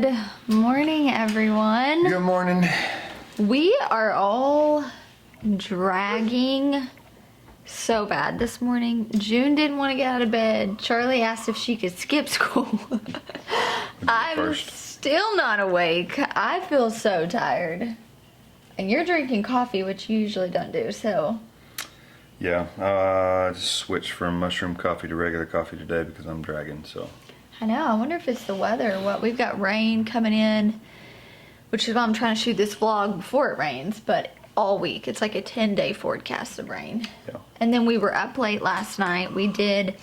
Good morning, everyone. Good morning. We are all dragging so bad this morning. June didn't want to get out of bed. Charlie asked if she could skip school. I'm still not awake. I feel so tired. And you're drinking coffee, which you usually don't do, so. Yeah, I just switched from mushroom coffee to regular coffee today because I'm dragging, so. I know, I wonder if it's the weather or what. We've got rain coming in, which is why I'm trying to shoot this vlog before it rains, but all week. It's like a 10-day forecast of rain. Yeah. And then we were up late last night. We did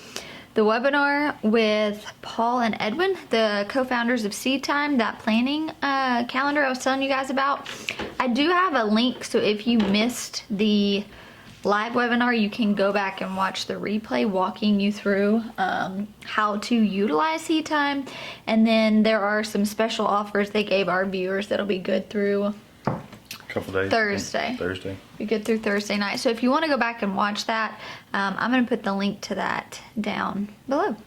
the webinar with Paul and Edwin, the co-founders of Seedtime, that planning calendar I was telling you guys about. I do have a link, so if you missed the live webinar, you can go back and watch the replay walking you through how to utilize Seedtime. And then there are some special offers they gave our viewers that'll be good through Couple days. Thursday. Be good through Thursday night. So if you want to go back and watch that, I'm going to put the link to that down below.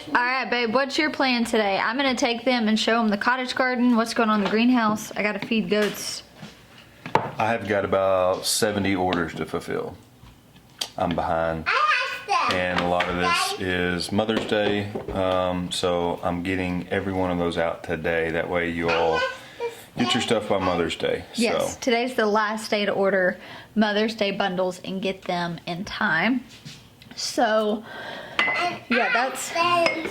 Alright, babe, what's your plan today? I'm going to take them and show them the cottage garden, what's going on in the greenhouse. I got to feed goats. I have got about 70 orders to fulfill. I'm behind. And a lot of this is Mother's Day, so I'm getting every one of those out today. That way you all get your stuff by Mother's Day. Yes, so. Today's the last day to order Mother's Day bundles and get them in time. So, yeah, that's... And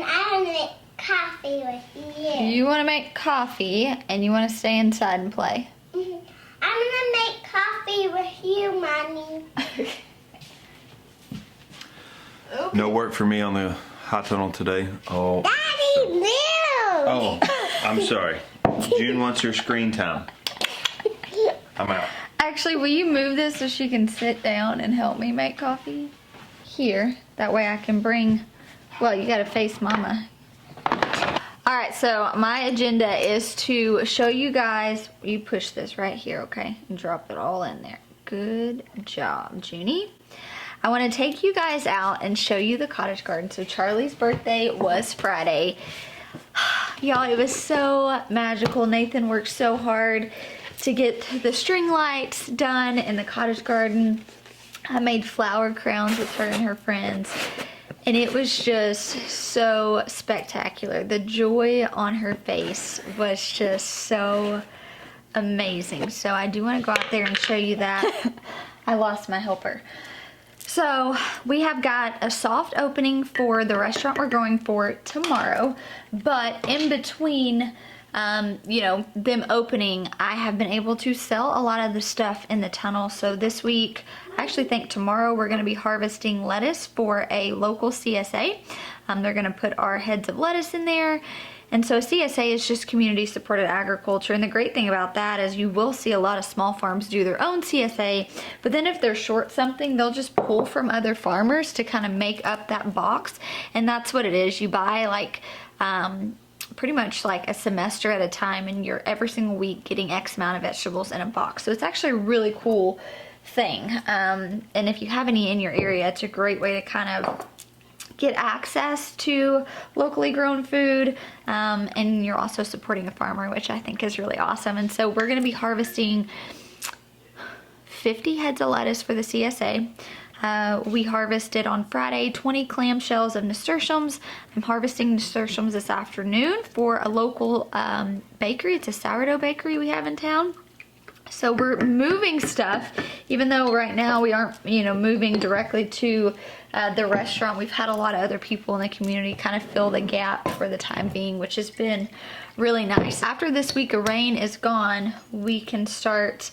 I want to make coffee with you. You want to make coffee and you want to stay inside and play. I'm going to make coffee with you, Mommy. Okay. No work for me on the hot tunnel today. Oh. Daddy, no! Oh, I'm sorry. June wants her screen time. I'm out. Actually, will you move this so she can sit down and help me make coffee? Here. That way I can bring... Well, you gotta face Mama. Alright, so my agenda is to show you guys... You push this right here, okay? And drop it all in there. Good job, Junie. I want to take you guys out and show you the cottage garden. So Charlie's birthday was Friday. Y'all, it was so magical. Nathan worked so hard to get the string lights done in the cottage garden. I made flower crowns with her and her friends. And it was just so spectacular. The joy on her face was just so amazing. So I do want to go out there and show you that. I lost my helper. So we have got a soft opening for the restaurant we're going for tomorrow, but in between, you know, them opening, I have been able to sell a lot of the stuff in the tunnel. So this week, I actually think tomorrow we're going to be harvesting lettuce for a local CSA. They're going to put our heads of lettuce in there. And so CSA is just community supported agriculture. And the great thing about that is you will see a lot of small farms do their own CSA, but then if they're short something, they'll just pull from other farmers to kind of make up that box. And that's what it is. You buy like, pretty much like a semester at a time, and you're every single week getting X amount of vegetables in a box. So it's actually a really cool thing. And if you have any in your area, it's a great way to kind of get access to locally grown food, and you're also supporting a farmer, which I think is really awesome. And so we're going to be harvesting 50 heads of lettuce for the CSA. We harvested on Friday 20 clamshells of nasturtiums. I'm harvesting nasturtiums this afternoon for a local bakery. It's a sourdough bakery we have in town. So we're moving stuff, even though right now we aren't, you know, moving directly to the restaurant. We've had a lot of other people in the community kind of fill the gap for the time being, which has been really nice. After this week of rain is gone, we can start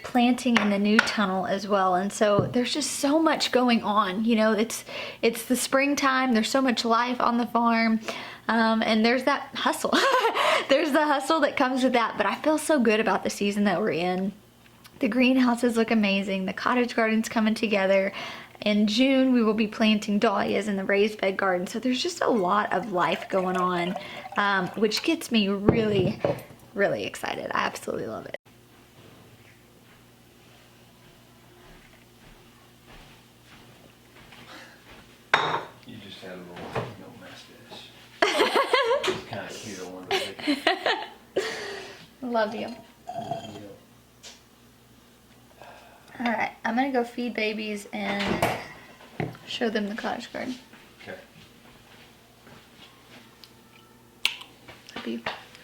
planting in the new tunnel as well. And so there's just so much going on. You know, it's the springtime. There's so much life on the farm. And there's that hustle. There's the hustle that comes with that. But I feel so good about the season that we're in. The greenhouses look amazing. The cottage garden's coming together. In June, we will be planting dahlias in the raised bed garden. So there's just a lot of life going on, which gets me really, really excited. I absolutely love it. had a little mustache. It's kind of cute. I wanted to Love you. Alright, I'm gonna go feed babies and show them the cottage garden. Okay. Love you.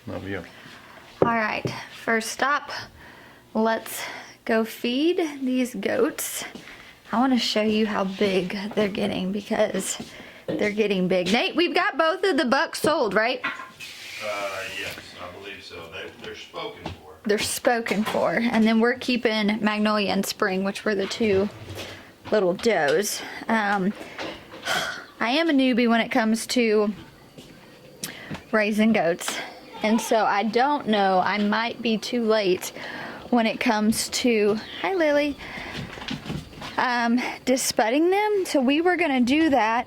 Love you. Alright, first stop, let's go feed these goats. I want to show you how big they're getting because they're getting big. Nate, we've got both of the bucks sold, right? Yes, I believe so. They're spoken for. They're spoken for. And then we're keeping Magnolia and Spring, which were the two little does. I am a newbie when it comes to raising goats. And so I don't know, I might be too late when it comes to, hi Lily, dispudding them. So we were gonna do that,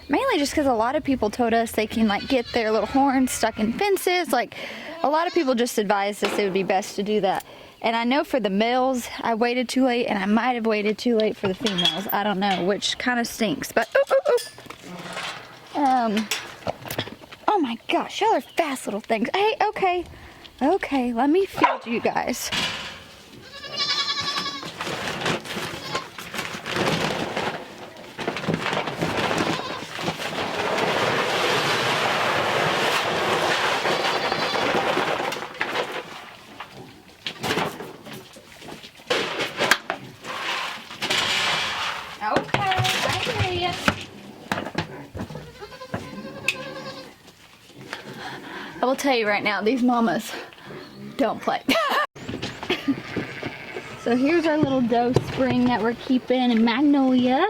mainly just because a lot of people told us they can like get their little horns stuck in fences. Like a lot of people just advised us it would be best to do that. And I know for the males, I waited too late, and I might have waited too late for the females. I don't know, which kind of stinks, but oh my gosh, y'all are fast little things. Hey, okay, let me feed you guys. Okay, I hear you. I will tell you right now, these mamas don't play. So here's our little doe Spring that we're keeping in Magnolia.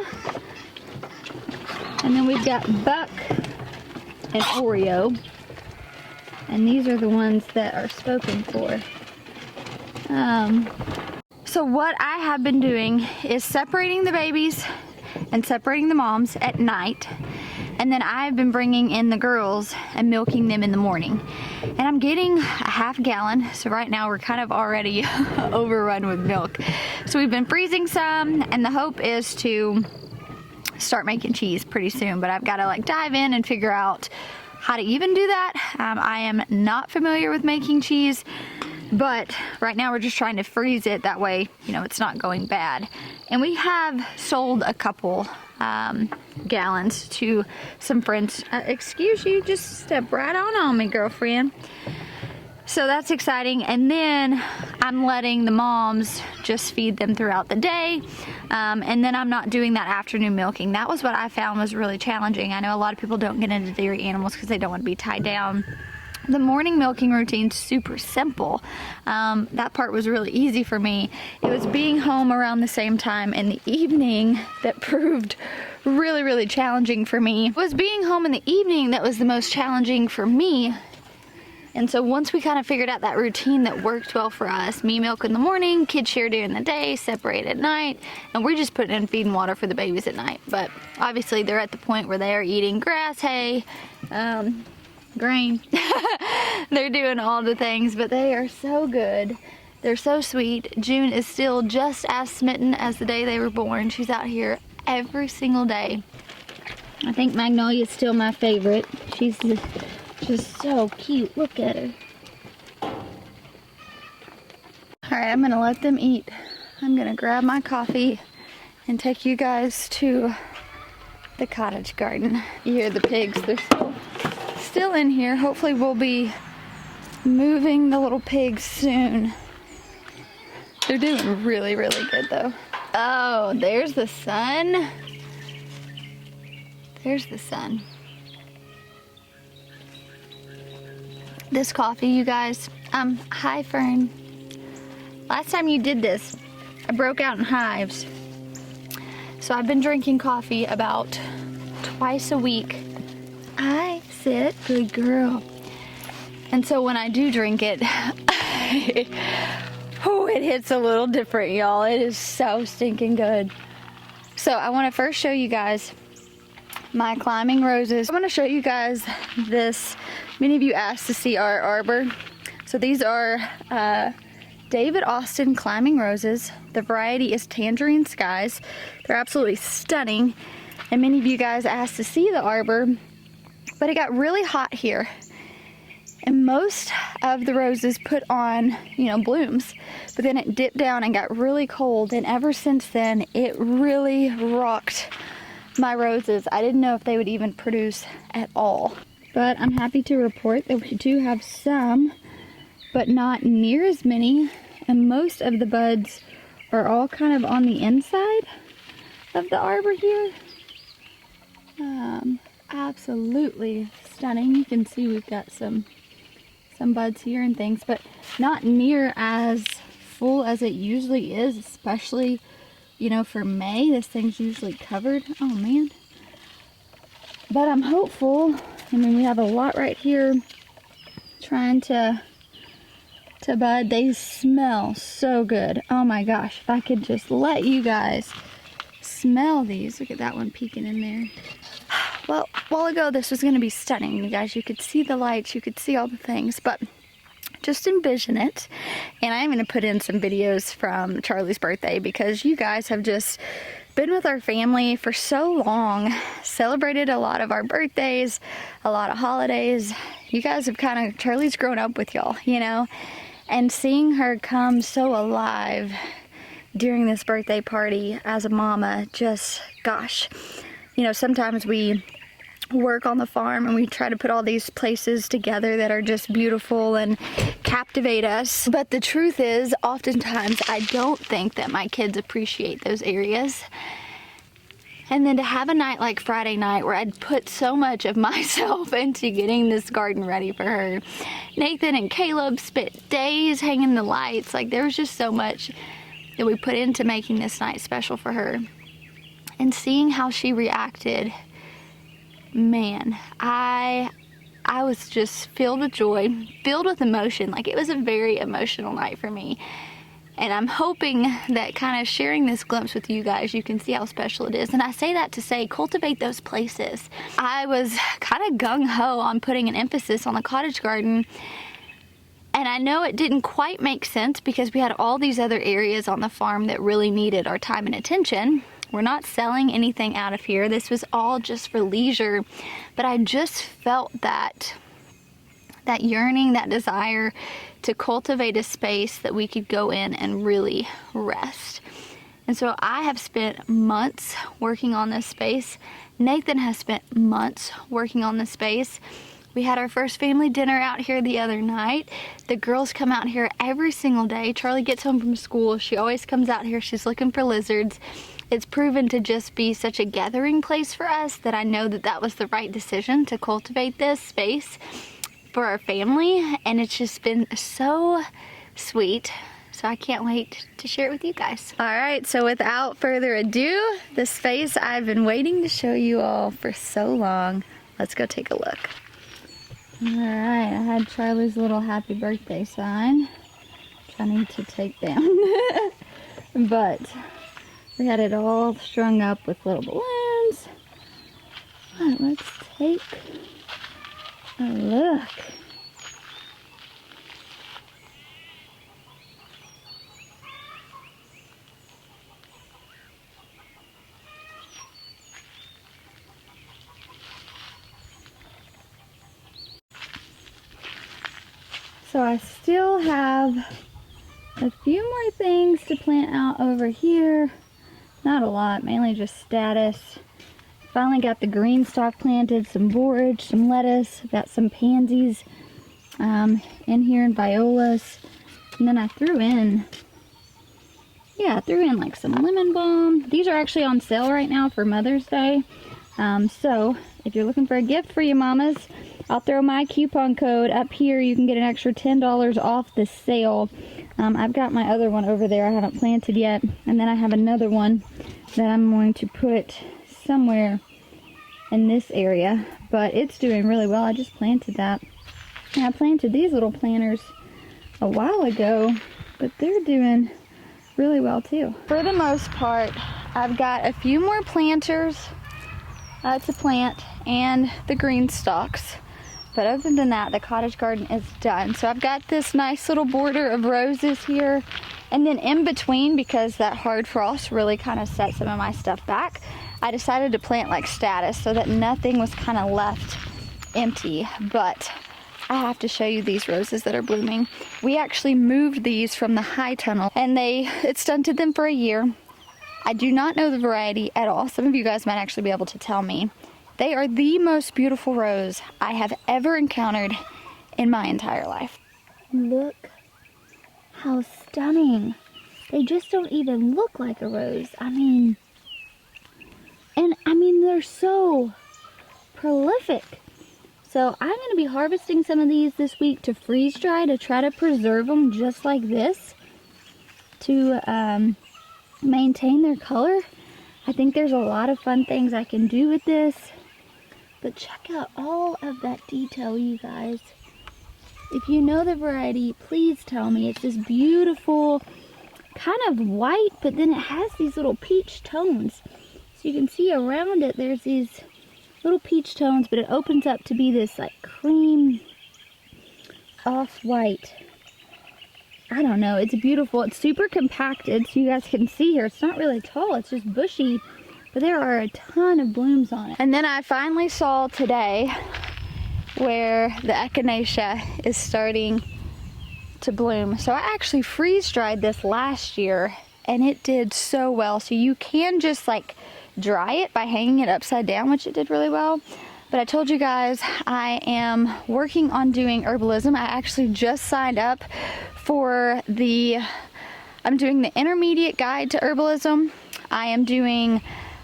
And then we've got Buck and Oreo. And these are the ones that are spoken for. So what I have been doing is separating the babies and separating the moms at night. And then I've been bringing in the girls and milking them in the morning. And I'm getting a half gallon. So right now we're kind of already overrun with milk. So we've been freezing some, and the hope is to start making cheese pretty soon. But I've got to like dive in and figure out how to even do that. I am not familiar with making cheese. But right now we're just trying to freeze it, that way, you know, it's not going bad. And we have sold a couple gallons to some friends. Excuse you, just step right on me, girlfriend. So that's exciting. And then I'm letting the moms just feed them throughout the day. And then I'm not doing that afternoon milking. That was what I found was really challenging. I know a lot of people don't get into dairy animals because they don't want to be tied down. The morning milking routine's super simple. That part was really easy for me. It was being home around the same time in the evening that proved really, really challenging for me. It was being home in the evening that was the most challenging for me. And so once we kind of figured out that routine that worked well for us, me milk in the morning, kids share during the day, separate at night, and we're just putting in feed and water for the babies at night. But obviously they're at the point where they are eating grass, hay, grain. They're doing all the things, but they are so good. They're so sweet. June is still just as smitten as the day they were born. She's out here every single day. I think Magnolia is still my favorite. She's just so cute. Look at her. Alright, I'm gonna let them eat. I'm gonna grab my coffee and take you guys to the cottage garden. You hear the pigs, they're still in here. Hopefully we'll be moving the little pigs soon. They're doing really, really good though. Oh, there's the sun. There's the sun. This coffee, you guys, hi Fern. Last time you did this, I broke out in hives. So I've been drinking coffee about twice a week. Hi, sit, good girl. And so when I do drink it, oh, it hits a little different, y'all. It is so stinking good. So I want to first show you guys my climbing roses. I'm going to show you guys this. Many of you asked to see our arbor. So these are David Austin climbing roses. The variety is Tangerine Skies. They're absolutely stunning. And many of you guys asked to see the arbor, but it got really hot here. And most of the roses put on, you know, blooms, but then it dipped down and got really cold. And ever since then, it really rocked my roses. I didn't know if they would even produce at all. But I'm happy to report that we do have some, but not near as many. And most of the buds are all kind of on the inside of the arbor here. Absolutely stunning. You can see we've got some buds here and things, but not near as full as it usually is, especially, you know, for May. This thing's usually covered. Oh man. But I'm hopeful. I mean, we have a lot right here trying to bud. They smell so good. Oh my gosh, if I could just let you guys smell these. Look at that one peeking in there. Well, a while ago this was going to be stunning, you guys. You could see the lights, you could see all the things, but just envision it. And I'm going to put in some videos from Charlie's birthday because you guys have just been with our family for so long, celebrated a lot of our birthdays, a lot of holidays. You guys have kind of, Charlie's grown up with y'all, you know, and seeing her come so alive during this birthday party as a mama, just, gosh, you know, sometimes we work on the farm and we try to put all these places together that are just beautiful and captivate us. But the truth is, oftentimes I don't think that my kids appreciate those areas. And then to have a night like Friday night where I'd put so much of myself into getting this garden ready for her. Nathan and Caleb spent days hanging the lights. Like, there was just so much that we put into making this night special for her. And seeing how she reacted, man, I was just filled with joy, filled with emotion. Like, it was a very emotional night for me. And I'm hoping that kind of sharing this glimpse with you guys, you can see how special it is. And I say that to say, cultivate those places. I was kind of gung-ho on putting an emphasis on the cottage garden. And I know it didn't quite make sense because we had all these other areas on the farm that really needed our time and attention. We're not selling anything out of here. This was all just for leisure. But I just felt that yearning, that desire to cultivate a space that we could go in and really rest. And so I have spent months working on this space. Nathan has spent months working on this space. We had our first family dinner out here the other night. The girls come out here every single day. Charlie gets home from school. She always comes out here. She's looking for lizards. It's proven to just be such a gathering place for us that I know that that was the right decision to cultivate this space for our family. And it's just been so sweet. So I can't wait to share it with you guys. All right, so without further ado, the space I've been waiting to show you all for so long. Let's go take a look. All right, I had Charlie's little happy birthday sign, which I need to take down. But we had it all strung up with little balloons. All right, let's take a look. So I still have a few more things to plant out over here. Not a lot, mainly just status. Finally got the green stalk planted, some borage, some lettuce, got some pansies in here and violas. And then I threw in like some lemon balm. These are actually on sale right now for Mother's Day. So if you're looking for a gift for your mamas, I'll throw my coupon code up here. You can get an extra $10 off the sale. I've got my other one over there I haven't planted yet. And then I have another one that I'm going to put somewhere in this area. But it's doing really well. I just planted that. And I planted these little planters a while ago, but they're doing really well too. For the most part, I've got a few more planters to plant and the green stalks. But other than that, the cottage garden is done. So I've got this nice little border of roses here. And then in between, because that hard frost really kind of set some of my stuff back, I decided to plant like status so that nothing was kind of left empty. But I have to show you these roses that are blooming. We actually moved these from the high tunnel and it stunted them for a year. I do not know the variety at all. Some of you guys might actually be able to tell me. They are the most beautiful rose I have ever encountered in my entire life. Look how stunning. They just don't even look like a rose. I mean, they're so prolific. So I'm going to be harvesting some of these this week to freeze dry to try to preserve them just like this to maintain their color. I think there's a lot of fun things I can do with this. But check out all of that detail, you guys. If you know the variety, please tell me. It's this beautiful kind of white, but then it has these little peach tones. So you can see around it, there's these little peach tones, but it opens up to be this like cream off-white. I don't know, it's beautiful. It's super compacted, so you guys can see here. It's not really tall, it's just bushy, but there are a ton of blooms on it. And then I finally saw today where the echinacea is starting to bloom. So I actually freeze dried this last year and it did so well. So you can just like dry it by hanging it upside down, which it did really well. But I told you guys I am working on doing herbalism. I actually just signed up for I'm doing the intermediate guide to herbalism. I am doing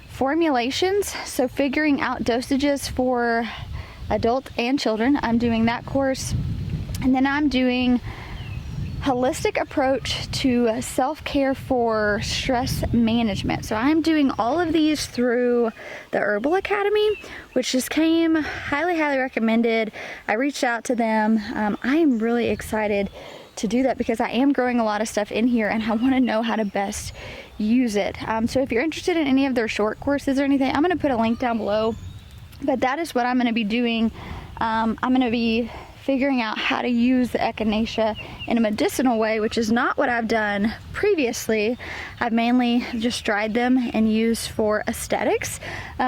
formulations, so figuring out dosages for adults and children. I'm doing that course. And then I'm doing holistic approach to self-care for stress management. So I'm doing all of these through the Herbal Academy, which just came highly recommended. I reached out to them. I am really excited to do that because I am growing a lot of stuff in here and I want to know how to best use it. So if you're interested in any of their short courses or anything, I'm going to put a link down below. But that is what I'm going to be doing. I'm going to be figuring out how to use the echinacea in a medicinal way, which is not what I've done previously. I've mainly just dried them and used for aesthetics,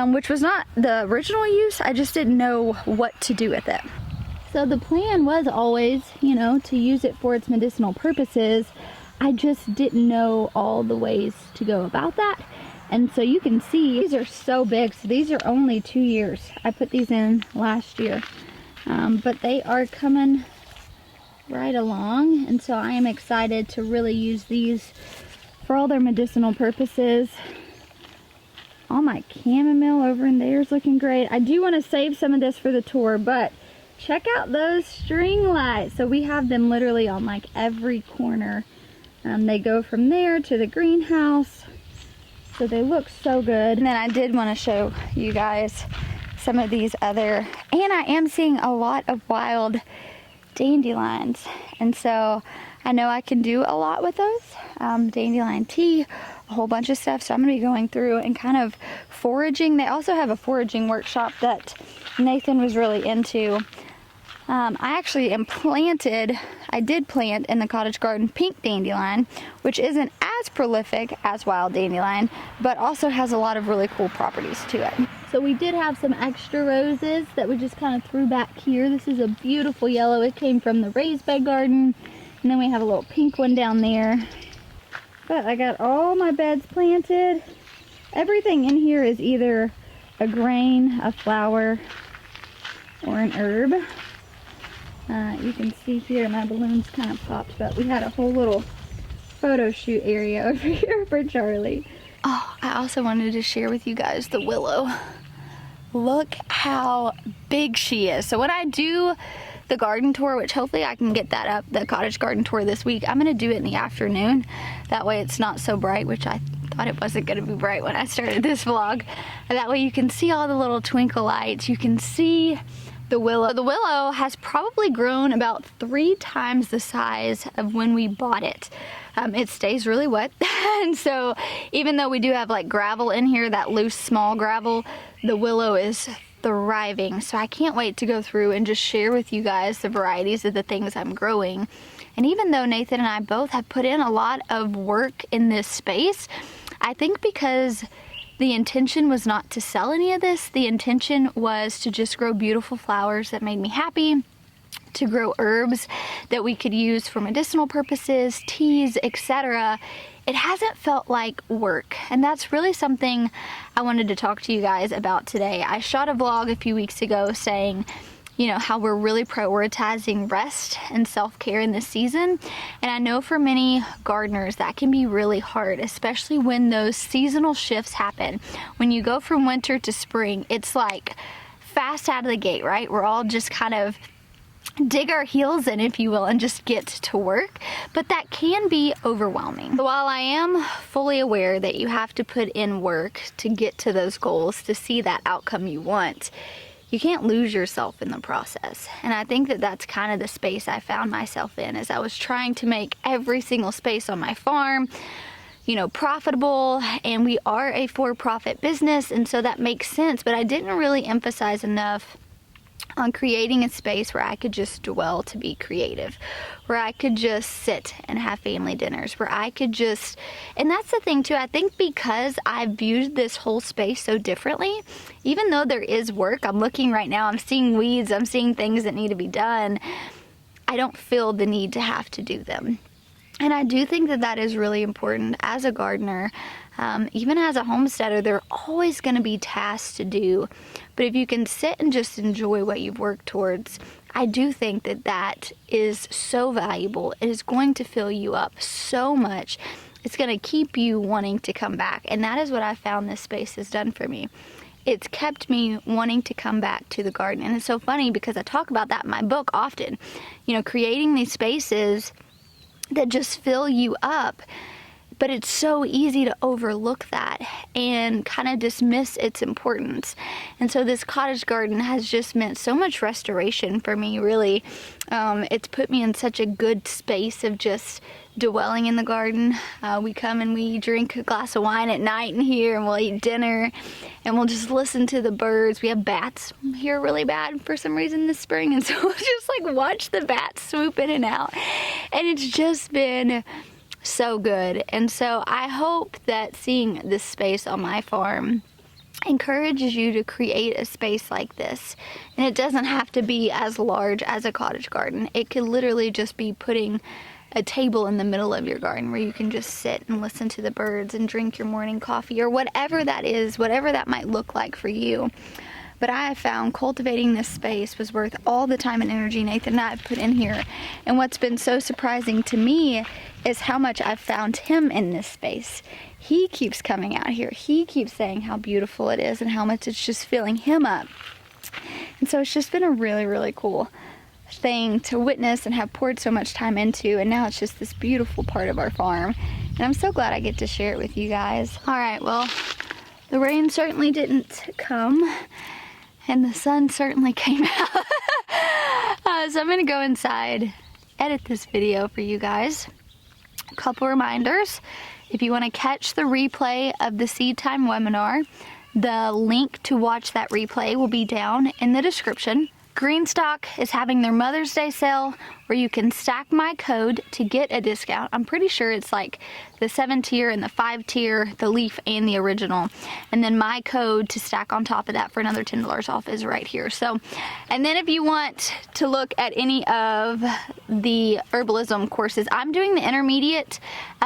which was not the original use. I just didn't know what to do with it. So the plan was always, to use it for its medicinal purposes. I just didn't know all the ways to go about that. And so you can see these are so big. So these are only 2 years. I put these in last year. But they are coming right along. And so I am excited to really use these for all their medicinal purposes. All my chamomile over in there is looking great. I do want to save some of this for the tour, but check out those string lights. So we have them literally on like every corner. They go from there to the greenhouse. So they look so good. And then I did want to show you guys some of these other, and I am seeing a lot of wild dandelions. And so I know I can do a lot with those. Dandelion tea, a whole bunch of stuff. So I'm gonna be going through and kind of foraging. They also have a foraging workshop that Nathan was really into. I did plant in the cottage garden pink dandelion, which isn't as prolific as wild dandelion, but also has a lot of really cool properties to it. So we did have some extra roses that we just kind of threw back here. This is a beautiful yellow. It came from the raised bed garden. And then we have a little pink one down there. But I got all my beds planted. Everything in here is either a grain, a flower, or an herb. You can see here my balloons kind of popped, but we had a whole little photo shoot area over here for Charlie. Oh, I also wanted to share with you guys the Willow. Look how big she is. So when I do the garden tour, which hopefully I can get that up, the cottage garden tour this week, I'm gonna do it in the afternoon. That way it's not so bright, which I thought it wasn't gonna be bright when I started this vlog. And that way you can see all the little twinkle lights. You can see the willow. The willow has probably grown about 3 times the size of when we bought it. It stays really wet. And so even though we do have like gravel in here, that loose small gravel, the willow is thriving. So I can't wait to go through and just share with you guys the varieties of the things I'm growing. And even though Nathan and I both have put in a lot of work in this space, I think because The intention was not to sell any of this. The intention was to just grow beautiful flowers that made me happy, to grow herbs that we could use for medicinal purposes, teas, etc. It hasn't felt like work, and that's really something I wanted to talk to you guys about today. I shot a vlog a few weeks ago saying, you know, how we're really prioritizing rest and self-care in this season. And I know for many gardeners that can be really hard, especially when those seasonal shifts happen. When you go from winter to spring, it's like fast out of the gate, right? We're all just kind of dig our heels in, if you will, and just get to work. But that can be overwhelming. So while I am fully aware that you have to put in work to get to those goals, to see that outcome you want, you can't lose yourself in the process. And I think that that's kind of the space I found myself in, as I was trying to make every single space on my farm, you know, profitable. And we are a for-profit business, and so that makes sense. But I didn't really emphasize enough on creating a space where I could just dwell to be creative, where I could just sit and have family dinners, where I could just, and that's the thing too, I think because I viewed this whole space so differently, even though there is work, I'm looking right now, I'm seeing weeds, I'm seeing things that need to be done, I don't feel the need to have to do them. And I do think that that is really important as a gardener. Even as a homesteader, there are always going to be tasks to do. But if you can sit and just enjoy what you've worked towards, I do think that that is so valuable. It is going to fill you up so much. It's going to keep you wanting to come back. And that is what I found this space has done for me. It's kept me wanting to come back to the garden. And it's so funny because I talk about that in my book often. You know, creating these spaces that just fill you up. But it's so easy to overlook that and kind of dismiss its importance. And so this cottage garden has just meant so much restoration for me, really. It's put me in such a good space of just dwelling in the garden. We come and we drink a glass of wine at night in here, and we'll eat dinner, and we'll just listen to the birds. We have bats here really bad for some reason this spring, and so we'll just like watch the bats swoop in and out. And it's just been so good. And so I hope that seeing this space on my farm encourages you to create a space like this. And it doesn't have to be as large as a cottage garden. It could literally just be putting a table in the middle of your garden where you can just sit and listen to the birds and drink your morning coffee, or whatever that is, whatever that might look like for you. But I have found cultivating this space was worth all the time and energy Nathan and I have put in here. And what's been so surprising to me is how much I've found him in this space. He keeps coming out here. He keeps saying how beautiful it is and how much it's just filling him up. And so it's just been a really, really cool thing to witness and have poured so much time into. And now it's just this beautiful part of our farm. And I'm so glad I get to share it with you guys. All right, well, the rain certainly didn't come. And the sun certainly came out. So I'm gonna go inside, edit this video for you guys. A couple reminders. If you wanna catch the replay of the Seedtime webinar, the link to watch that replay will be down in the description. Greenstock is having their Mother's Day sale where you can stack my code to get a discount. I'm pretty sure it's like the 7-tier and the 5-tier, the leaf and the original. And then my code to stack on top of that for another $10 off is right here. So, and then if you want to look at any of the Herbalism courses, I'm doing the intermediate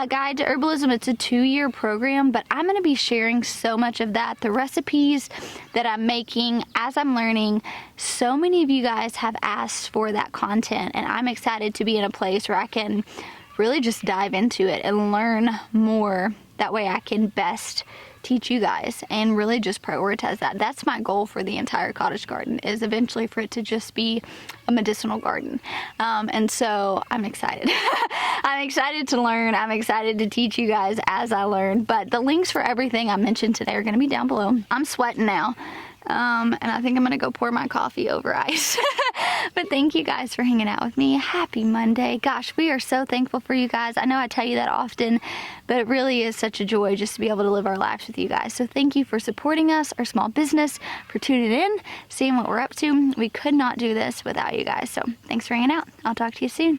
guide to Herbalism. It's a 2-year program, but I'm going to be sharing so much of that, the recipes that I'm making as I'm learning. So many of you guys have asked for that content, and I'm excited to be in a place where I can really just dive into it and learn more. That way I can best teach you guys and really just prioritize that. That's my goal for the entire cottage garden, is eventually for it to just be a medicinal garden. And so I'm excited. I'm excited to learn. I'm excited to teach you guys as I learn. But the links for everything I mentioned today are going to be down below. I'm sweating now. And I think I'm gonna go pour my coffee over ice. But thank you guys for hanging out with me. Happy Monday. Gosh, we are so thankful for you guys. I know I tell you that often, but it really is such a joy just to be able to live our lives with you guys. So thank you for supporting us, our small business, for tuning in, seeing what we're up to. We could not do this without you guys. So thanks for hanging out. I'll talk to you soon.